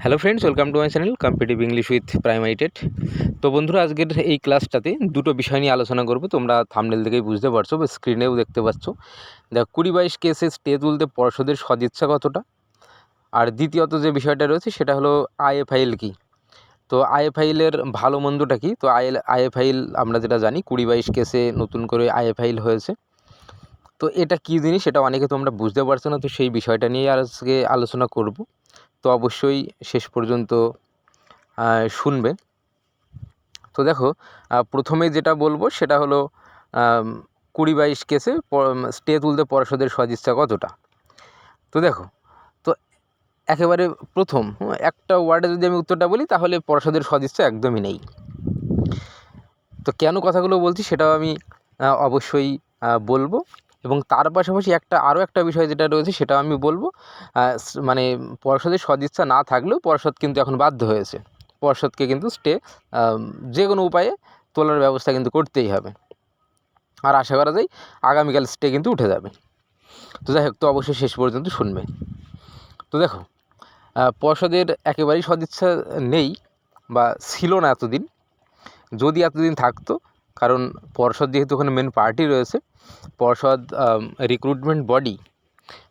Hello friends, welcome to my channel competitive English with primary TET. তো বন্ধুরা, আজকের এই ক্লাসটাতে দুটো বিষয় নিয়ে আলোচনা করব। তোমরা থাম্বনেল থেকেই বুঝতে পারছো বা স্ক্রিনেও দেখতে পাচ্ছ। দেখো, 20-22 কেসে স্টে তুলতে পর্ষদের সদিচ্ছা কতটা, আর দ্বিতীয়ত যে বিষয়টা রয়েছে সেটা হলো আইএফআইএল কী। তো আইএফআইএলের ভালো মন্দটা কী। তো আইএফআইএল আমরা যেটা জানি 20-22 কেসে নতুন করে আইএফআইএল হয়েছে। তো এটা কী জিনিস, সেটা অনেকে তোমরা বুঝতে পারছো না। তো সেই বিষয়টা নিয়ে আজকে আলোচনা করব। তো অবশ্যই শেষ পর্যন্ত শুনবে। তো দেখো, প্রথমে যেটা বলবো সেটা হলো 20-22 কেসে স্টে তুলতে পর্ষদের সদিচ্ছা কতটা। তো দেখো, তো একেবারে প্রথম একটা ওয়ার্ডে যদি আমি উত্তরটা বলি তাহলে পর্ষদের সদিচ্ছা একদমই নেই। তো কেন কথাগুলো বলছি সেটাও আমি অবশ্যই বলবো, এবং তার পাশাপাশি আরও একটা বিষয় যেটা রয়েছে সেটাও আমি বলবো। মানে পর্ষদের সদিচ্ছা না থাকলেও পর্ষদ কিন্তু এখন বাধ্য হয়েছে, পর্ষদকে কিন্তু স্টে যে কোনো উপায়ে তোলার ব্যবস্থা কিন্তু করতেই হবে। আর আশা করা যায় আগামীকাল স্টে কিন্তু উঠে যাবে। তো যাই হোক, তো অবশ্যই শেষ পর্যন্ত শুনবে। তো দেখো, পর্ষদের একেবারেই সদিচ্ছা নেই বা ছিল না এতদিন। যদি এতদিন থাকতো, কারণ পর্ষদ যেহেতু ওখানে মেন পার্টি রয়েছে, পর্ষদ রিক্রুটমেন্ট বডি,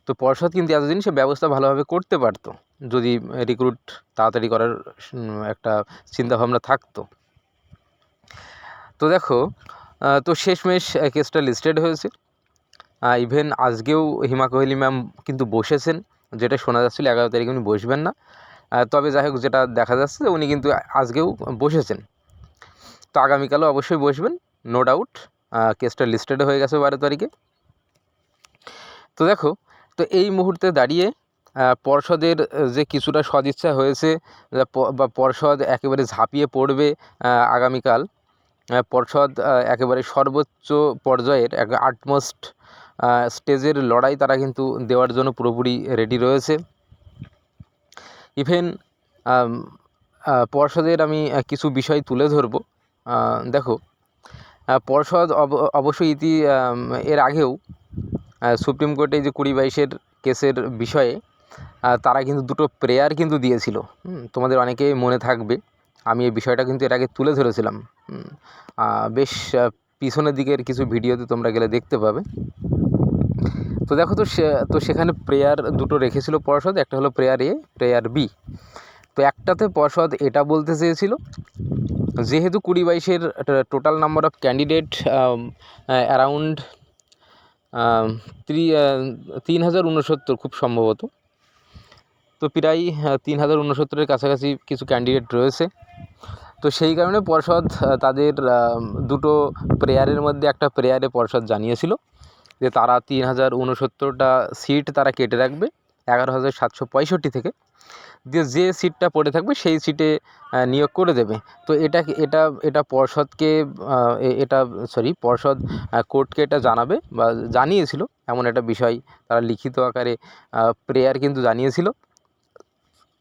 তো পর্ষদ কিন্তু এতদিন সে ব্যবস্থা ভালোভাবে করতে পারতো যদি রিক্রুট তাড়াতাড়ি করার একটা চিন্তাভাবনা থাকতো। তো দেখো, তো শেষমেশ কেসটা লিস্টেড হয়েছে। ইভেন আজকেও হিমা কোহলি ম্যাম কিন্তু বসেছেন, যেটা শোনা যাচ্ছিল 11 তারিখে উনি বসবেন না। তবে যাই হোক, যেটা দেখা যাচ্ছে উনি কিন্তু আজকেও বসেছেন। তো আগামীকালও অবশ্যই বসবেন, নো ডাউট। কেসটা লিস্টেড হয়ে গেছে 12 তারিখে। তো দেখো, তো এই মুহূর্তে দাঁড়িয়ে পর্ষদের যে কিছুটা সদিচ্ছা হয়েছে বা পর্ষদ একেবারে ঝাঁপিয়ে পড়বে আগামীকাল, পর্ষদ একেবারে সর্বোচ্চ পর্যায়ের আটমোস্ট স্টেজের লড়াই তারা কিন্তু দেওয়ার জন্য পুরোপুরি রেডি রয়েছে। ইভেন পর্ষদের আমি কিছু বিষয় তুলে ধরব। দেখো, পর্ষদ অবশ্যই এর আগেও সুপ্রিম কোর্টে যে 20-22 কেসের বিষয়ে তারা কিন্তু দুটো প্রেয়ার কিন্তু দিয়েছিল। তোমাদের অনেকেই মনে থাকবে, আমি এই বিষয়টা কিন্তু এর আগে তুলে ধরেছিলাম। বেশ পিছনের দিকের কিছু ভিডিওতে তোমরা গেলে দেখতে পাবে। তো দেখো, তো সেখানে প্রেয়ার দুটো রেখেছিল পর্ষদ, একটা হলো প্রেয়ার এ, প্রেয়ার বি। তো একটাতে পর্ষদ এটা বলতে চেয়েছিল, যেহেতু 20-22 total number of candidate around 3069 খুব সম্ভবত, তো প্রায় 3069 কাছাকাছি কিছু ক্যান্ডিডেট রয়েছে। তো সেই কারণে পর্ষদ তাদের দুটো প্রেয়ারের মধ্যে একটা প্রেয়ারে পর্ষদ জানিয়েছিল যে তারা 3069টা সিট তারা কেটে রাখবে 11,765 থেকে, দিয়ে যে সিটটা পড়ে থাকবে সেই সিটে নিয়োগ করে দেবে। তো এটা পর্ষদকে পর্ষদ কোর্টকে এটা জানাবে বা জানিয়েছিল, এমন একটা বিষয় তারা লিখিত আকারে প্রেয়ার কিন্তু জানিয়েছিল।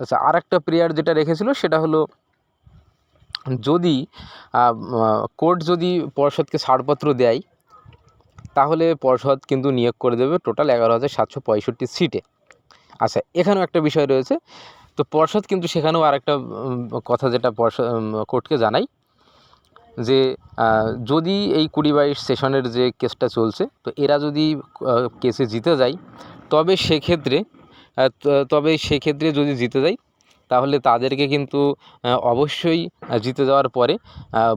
আচ্ছা, আর একটা প্রেয়ার যেটা রেখেছিল সেটা হলো, যদি কোর্ট যদি পর্ষদকে ছাড়পত্র দেয় তাহলে পর্ষদ কিন্তু নিয়োগ করে দেবে টোটাল 11,765 সিটে। আচ্ছা, এখানেও একটা বিষয় রয়েছে। তো পর্ষদ কিন্তু সেখানেও আরেকটা কথা যেটা কোর্টকে জানাই, যে যদি এই 20-22 সেশনের যে কেসটা চলছে, তো এরা যদি কেসে জিতে যায় তবে সেক্ষেত্রে যদি জিতে যায় তাহলে তাদেরকে কিন্তু অবশ্যই জিতে যাওয়ার পরে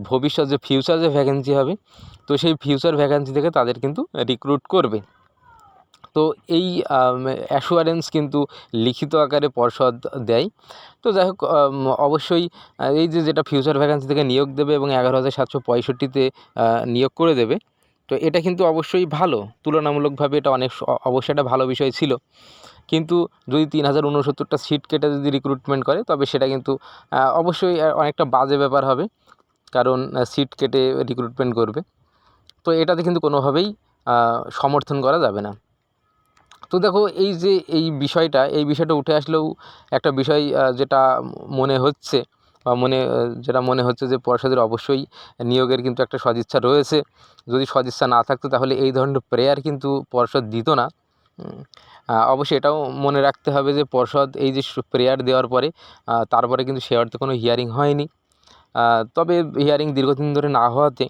ভবিষ্যৎ যে ফিউচার যে ভ্যাকেন্সি হবে, তো সেই ফিউচার ভ্যাকেন্সি থেকে তাদের কিন্তু রিক্রুট করবে। তো এই অ্যাসুয়ারেন্স কিন্তু লিখিত আকারে পর্ষদ দেয়। তো যাই হোক, অবশ্যই এই যেটা ফিউচার ভ্যাকেন্সি থেকে নিয়োগ দেবে এবং 11,765-তে নিয়োগ করে দেবে, তো এটা কিন্তু অবশ্যই ভালো, তুলনামূলকভাবে এটা অবশ্যই একটা ভালো বিষয় ছিল। কিন্তু যদি 3069টা সিট কেটে যদি রিক্রুটমেন্ট করে তবে সেটা কিন্তু অবশ্যই অনেকটা বাজে ব্যাপার হবে, কারণ সিট কেটে রিক্রুটমেন্ট করবে। তো এটাতে কিন্তু কোনোভাবেই সমর্থন করা যাবে না। তো দেখো, এই বিষয়টা উঠে আসলেও একটা বিষয় যেটা মনে হচ্ছে যে পর্ষদের অবশ্যই নিয়োগের কিন্তু একটা সদিচ্ছা রয়েছে। যদি সদিচ্ছা না থাকতো তাহলে এই ধরনের প্রেয়ার কিন্তু পর্ষদ দিত না। অবশ্যই এটাও মনে রাখতে হবে যে পর্ষদ এই যে প্রেয়ার দেওয়ার পরে তারপরে কিন্তু সে অর্থে কোনো হিয়ারিং হয়নি। তবে হিয়ারিং দীর্ঘদিন ধরে না হওয়াতে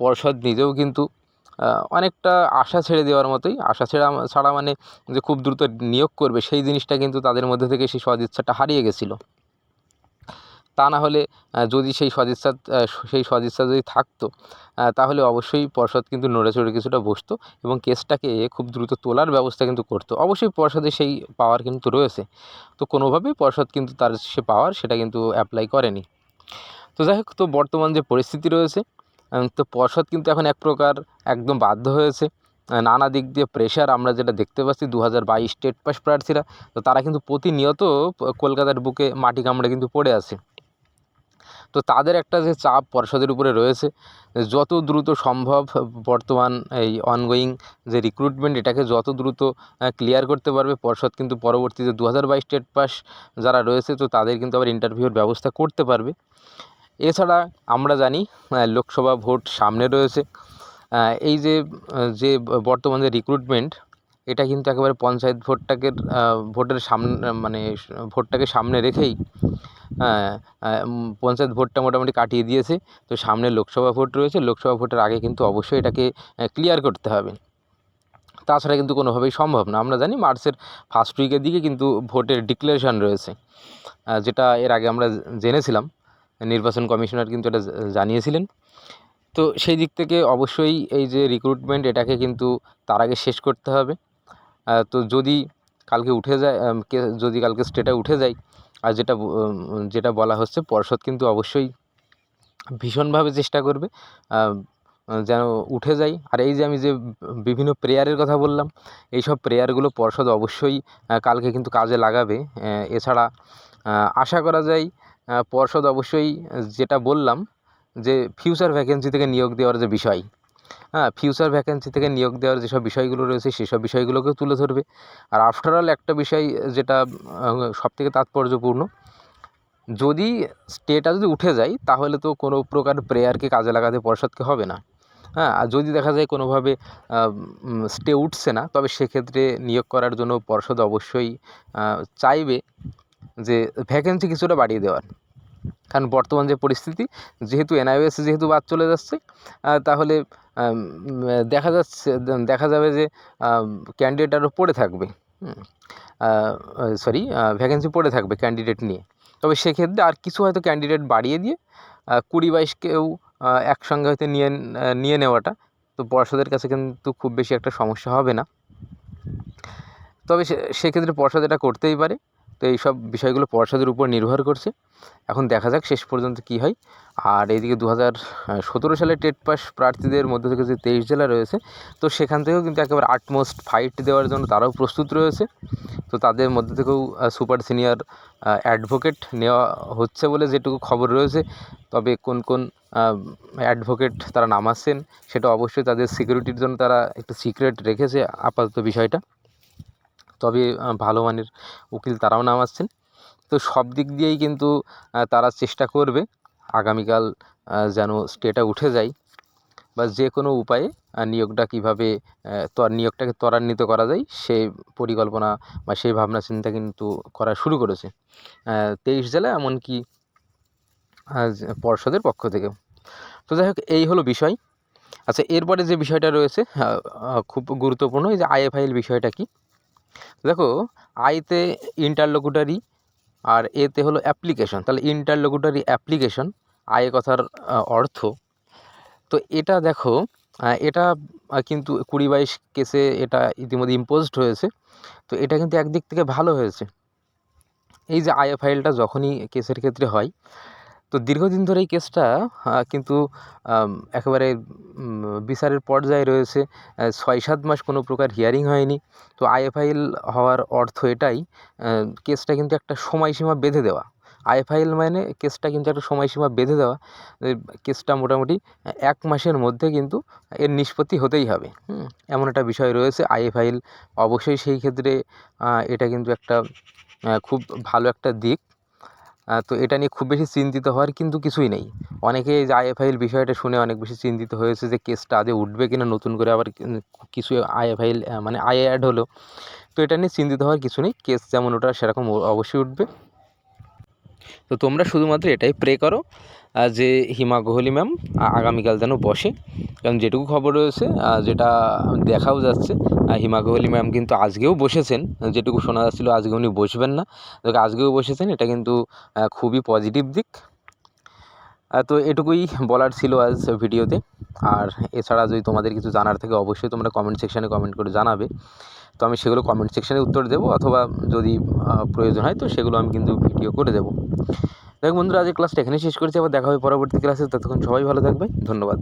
পর্ষদ নিজেও কিন্তু অনেকটা আশা ছেড়ে দেওয়ার মতোই, আশা ছাড়া মানে যে খুব দ্রুত নিয়োগ করবে সেই জিনিসটা কিন্তু তাদের মধ্যে থেকে সেই সদিচ্ছাটা হারিয়ে গেছিলো। তা না হলে যদি সেই সদিচ্ছা যদি থাকতো, তাহলে অবশ্যই পর্ষদ কিন্তু নড়েচড়ে কিছুটা বসতো এবং কেসটাকে খুব দ্রুত তোলার ব্যবস্থা কিন্তু করতো। অবশ্যই পর্ষদের সেই পাওয়ার কিন্তু রয়েছে, তো কোনোভাবেই পর্ষদ কিন্তু তার সে পাওয়ার সেটা কিন্তু অ্যাপ্লাই করেনি। তো যাই হোক, তো বর্তমান যে পরিস্থিতি রয়েছে, তো পর্ষদ কিন্তু এখন এক প্রকার একদম বাধ্য হয়েছে। নানা দিক দিয়ে প্রেশার আমরা যেটা দেখতে পাচ্ছি, 2022 স্টেট পাস প্রার্থীরা, তো তারা কিন্তু প্রতিনিয়ত কলকাতার বুকে মাটি কামড়ে কিন্তু পড়ে আছে। তো তাদের একটা যে চাপ পর্ষদের উপরে রয়েছে, যত দ্রুত সম্ভব বর্তমান এই অনগোয়িং যে রিক্রুটমেন্ট, এটাকে যত দ্রুত ক্লিয়ার করতে পারবে পর্ষদ, কিন্তু পরবর্তীতে 2022 স্টেট পাস যারা রয়েছে, তো তাদের কিন্তু আবার ইন্টারভিউর ব্যবস্থা করতে পারবে। এছাড়া আমরা জানি লোকসভা ভোট সামনে রয়েছে। এই যে বর্তমান যে রিক্রুটমেন্ট, এটা কিন্তু একেবারে পঞ্চায়েত ভোটের ভোটটাকে সামনে রেখেই পঞ্চায়েত ভোটটা মোটামুটি কাটিয়ে দিয়েছে। তো সামনে লোকসভা ভোট রয়েছে, লোকসভা ভোটের আগে কিন্তু অবশ্যই এটাকে ক্লিয়ার করতে হবে, তাছাড়া কিন্তু কোনোভাবেই সম্ভব না। আমরা জানি মার্চের ফার্স্ট উইকের দিকে কিন্তু ভোটের ডিক্লারেশন রয়েছে, যেটা এর আগে আমরা জেনেছিলাম, নির্বাচন কমিশনার কিন্তু এটা জানিয়েছিলেন। তো সেই দিক থেকে অবশ্যই এই যে রিক্রুটমেন্ট, এটাকে কিন্তু তার আগে শেষ করতে হবে। তো যদি কালকে উঠে যায়, যদি কালকে স্টেটা উঠে যায়, আর যেটা বলা হচ্ছে, পর্ষদ কিন্তু অবশ্যই ভীষণভাবে চেষ্টা করবে যেন উঠে যায়। আর এই যে আমি যে বিভিন্ন প্রেয়ারের কথা বললাম, এইসব প্রেয়ারগুলো পর্ষদ অবশ্যই কালকে কিন্তু কাজে লাগাবে। এছাড়া আশা করা যায় পর্ষদ অবশ্যই, যেটা বললাম যে ফিউচার ভ্যাকেন্সি থেকে নিয়োগ দেওয়ার যে বিষয়, ফিউচার ভ্যাকেন্সি থেকে নিয়োগ দেওয়ার যেসব বিষয়গুলো রয়েছে সেসব বিষয়গুলোকেও তুলে ধরবে। আর আফটারঅল একটা বিষয় যেটা সবথেকে তাৎপর্যপূর্ণ, যদি স্টেটা যদি উঠে যায়, তাহলে তো কোনো প্রকার প্রেয়ারকে কাজে লাগাতে পর্ষদকে হবে না। আর যদি দেখা যায় কোনোভাবে স্টে উঠছে না, তবে সেক্ষেত্রে নিয়োগ করার জন্য পর্ষদ অবশ্যই চাইবে যে ভ্যাকেন্সি কিছুটা বাড়িয়ে দেওয়ার। কারণ বর্তমান যে পরিস্থিতি, যেহেতু এনআইওএস যেহেতু বাদ চলে যাচ্ছে, তাহলে দেখা যাবে যে ক্যান্ডিডেট আরও পড়ে থাকবে, ভ্যাকেন্সি পড়ে থাকবে ক্যান্ডিডেট নিয়ে। তবে সেক্ষেত্রে আর কিছু হয়তো ক্যান্ডিডেট বাড়িয়ে দিয়ে 20-22কেও একসঙ্গে হয়তো নিয়ে নেওয়াটা, তো পর্ষদের কাছে কিন্তু খুব বেশি একটা সমস্যা হবে না। তবে সেক্ষেত্রে পর্ষদ এটা করতেই পারে। তো এইসব বিষয়গুলো পর্ষদের উপর নির্ভর করছে। এখন দেখা যাক শেষ পর্যন্ত কী হয়। আর এইদিকে 2017 সালে টেট পাস প্রার্থীদের মধ্যে থেকে যে 23 জেলা রয়েছে, তো সেখান থেকেও কিন্তু একেবারে আটমোস্ট ফাইট দেওয়ার জন্য তারাও প্রস্তুত রয়েছে। তো তাদের মধ্যে থেকেও সুপার সিনিয়র অ্যাডভোকেট নেওয়া হচ্ছে বলে যেটুকু খবর রয়েছে। তবে কোন অ্যাডভোকেট তারা নামাচ্ছেন, সেটা অবশ্যই তাদের সিকিউরিটির জন্য তারা একটু সিক্রেট রেখেছে আপাতত বিষয়টা। তবে ভালো মানের উকিল তারাও নামাচ্ছেন। তো সব দিক দিয়েই কিন্তু তারা চেষ্টা করবে আগামীকাল যেন স্টেটা উঠে যায়, বা যে কোনো উপায়ে নিয়োগটা কীভাবে নিয়োগটাকে ত্বরান্বিত করা যায় সেই পরিকল্পনা বা সেই ভাবনা চিন্তা কিন্তু করা শুরু করেছে 23 জেলা, এমনকি পর্ষদের পক্ষ থেকেও। তো যাই হোক, এই হলো বিষয়। আচ্ছা, এরপরে যে বিষয়টা রয়েছে খুব গুরুত্বপূর্ণ, এই যে আইএফআইএল বিষয়টা কি। দেখো, আইতে ইন্টারলোকুটারি আর এতে হলো অ্যাপ্লিকেশন। তাহলে ইন্টারলোকুটারি অ্যাপ্লিকেশন, আয় কথার অর্থ। তো এটা দেখো, এটা কিন্তু 20-22 কেসে এটা ইতিমধ্যে ইম্পোজড হয়েছে। তো এটা কিন্তু একদিক থেকে ভালো হয়েছে। এই যে আইএফআইএলটা যখনই কেসের ক্ষেত্রে হয়, তো দীর্ঘদিন ধরে এই কেসটা কিন্তু একেবারে বিচারের পর্যায়ে রয়েছে। 6-7 মাস কোনো প্রকার হিয়ারিং হয়নি। তো আইএফআইএল হওয়ার অর্থ এটাই, কেসটা কিন্তু একটা সময়সীমা বেঁধে দেওয়া। আইএফআইএল মানে কেসটা কিন্তু একটা সময়সীমা বেঁধে দেওয়া, কেসটা মোটামুটি 1 মাসের মধ্যে কিন্তু এর নিষ্পত্তি হতেই হবে, এমন একটা বিষয় রয়েছে আইএফআইএল। অবশ্যই সেই ক্ষেত্রে এটা কিন্তু একটা খুব ভালো একটা দিক। তো এটা নিয়ে খুব বেশি চিন্তিত হওয়ার কিন্তু কিছুই নেই। অনেকে এই যে আইএফআইএল বিষয়টা শুনে অনেক বেশি চিন্তিত হয়েছে যে কেসটা আদৌ উঠবে কিনা, নতুন করে আবার কিছু আইএফআইএল মানে আই অ্যাড হলো। তো এটা নিয়ে চিন্তিত হওয়ার কিছু নেই, কেস যেমন ওঠার সেরকম অবশ্যই উঠবে। তো তোমরা শুধুমাত্র এটাই প্রে করো যে হিমা কোহলি ম্যাম আগামীকাল যেন বসে, কারণ যেটুকু খবর রয়েছে, যেটা দেখাও যাচ্ছে, হিমা কোহলি ম্যাম কিন্তু আজকেও বসেছেন, যেটুকু শোনা যাচ্ছিলো আজকে উনি বসবেন না, আজকেও বসেছেন, এটা কিন্তু খুবই পজিটিভ দিক। তো এটুকুই বলার ছিল আজ ভিডিওতে। আর এছাড়া যদি তোমাদের কিছু জানার থাকে অবশ্যই তোমরা কমেন্ট সেকশানে কমেন্ট করে জানাবে, তো আমি সেগুলো কমেন্ট সেকশানে উত্তর দেবো, অথবা যদি প্রয়োজন হয় তো সেগুলো আমি কিন্তু ভিডিও করে দেবো। দেখ বন্ধুরা, আজকে ক্লাসটা এখানেই শেষ করছি, আবার দেখা হবে পরবর্তী ক্লাসে। ততক্ষণ সবাই ভালো থাকবে, ধন্যবাদ।